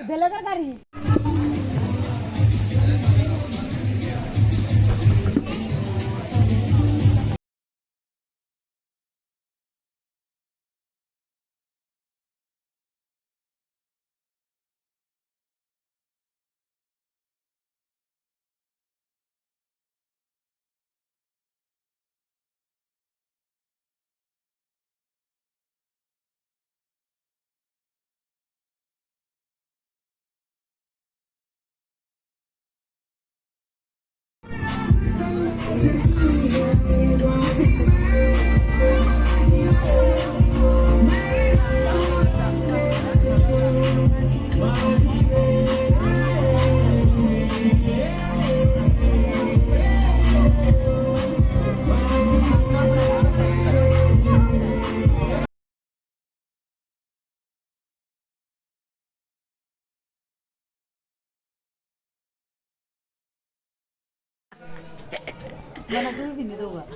বেলেগৰ গাড়ী mana dulu gini tuh Pak.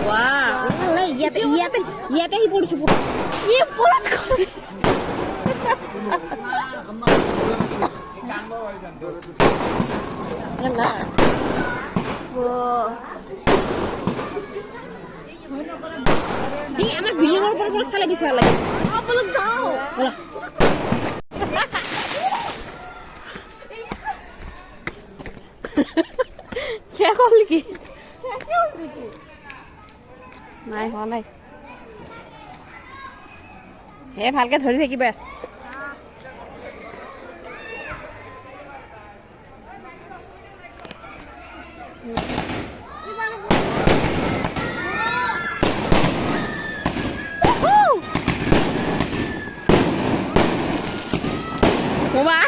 Wah, iya teh ibu disebut. Iya, pulut kok. Enggak. Wah. Ini আমার building এর উপর সালে বিষয় লাগে। বলক যাও। বলা। কে করলি কি? নাই হওয়া নাই। হে ভালকে ধৰি থাকিবা। Mama.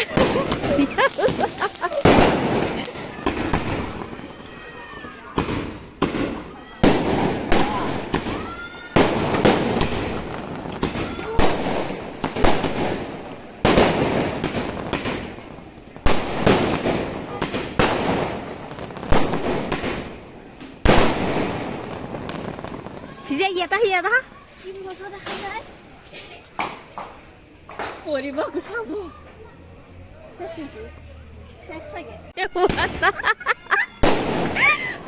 Bisa iya tah? Ini motor dah kan? Pori bagus kamu. Ses lagi. Ya buat.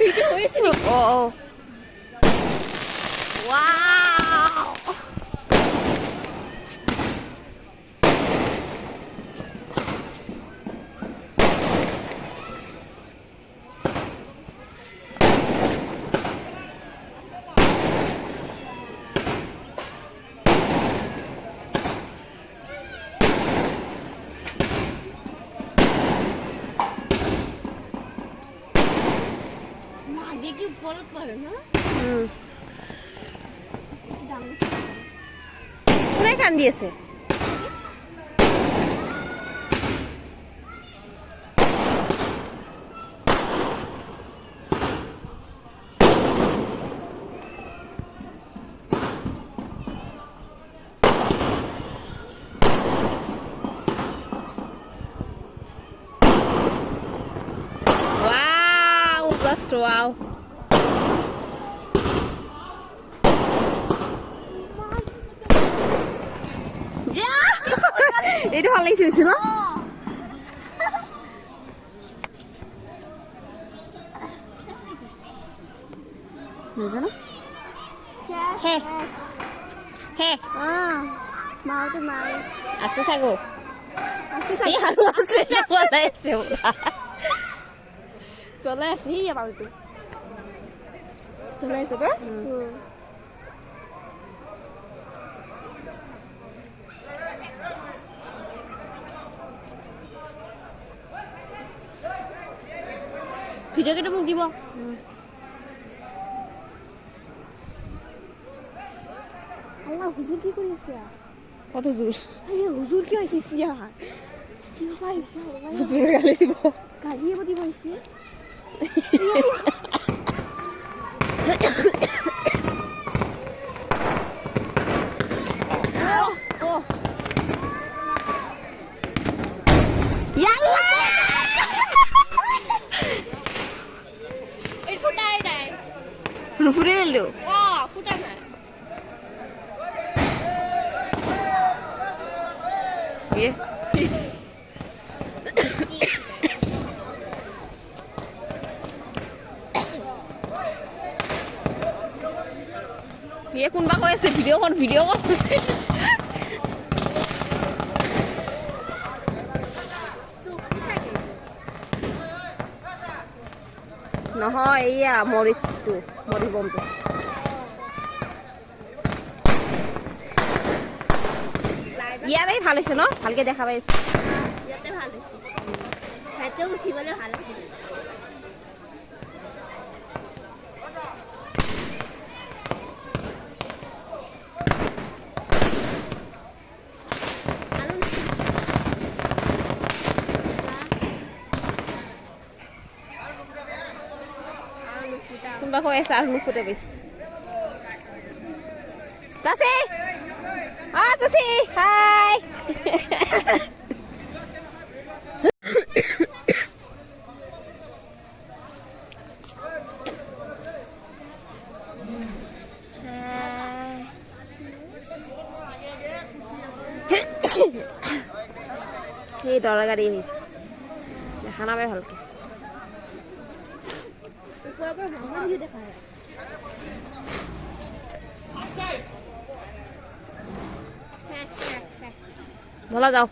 Video ini. Oh. Wow. দেখি বলত পারে না পুরাই কান দিয়েছে Wow, just wow. এটা ভালো লাগছে না বুঝছো হে হে মাউতে মাই আছে থাকো এই হারু আছে বলে আছে চলে আছে এই মাউতে চলে আছে তো ভিডিও কেটে মুখ দিব আল্লাহ হুজুর কি করেছে কত জোর আরে হুজুর কি হইছে সিয়া কি হইছে হুজুর গালি দিব গালি দিব হইছে নুফুৰিলো ফুটা নাই কোনোবা কৈ আছে ভিডিঅ' কৰ নহয় এইয়া মৰিচ বমটো ইয়াতে ভাল হৈছে ন ভালকে দেখা পাইছে ইয়াতে ভাল হৈছে হাতেও উঠিবলৈ ভাল আছিল কোনোবা কৈ আছে আৰু নুফুটে বেছি চাচি চাচি হাই সেই দৰা গাড়ী আহিছে দেখা নাপায় ভালকে বলা যাও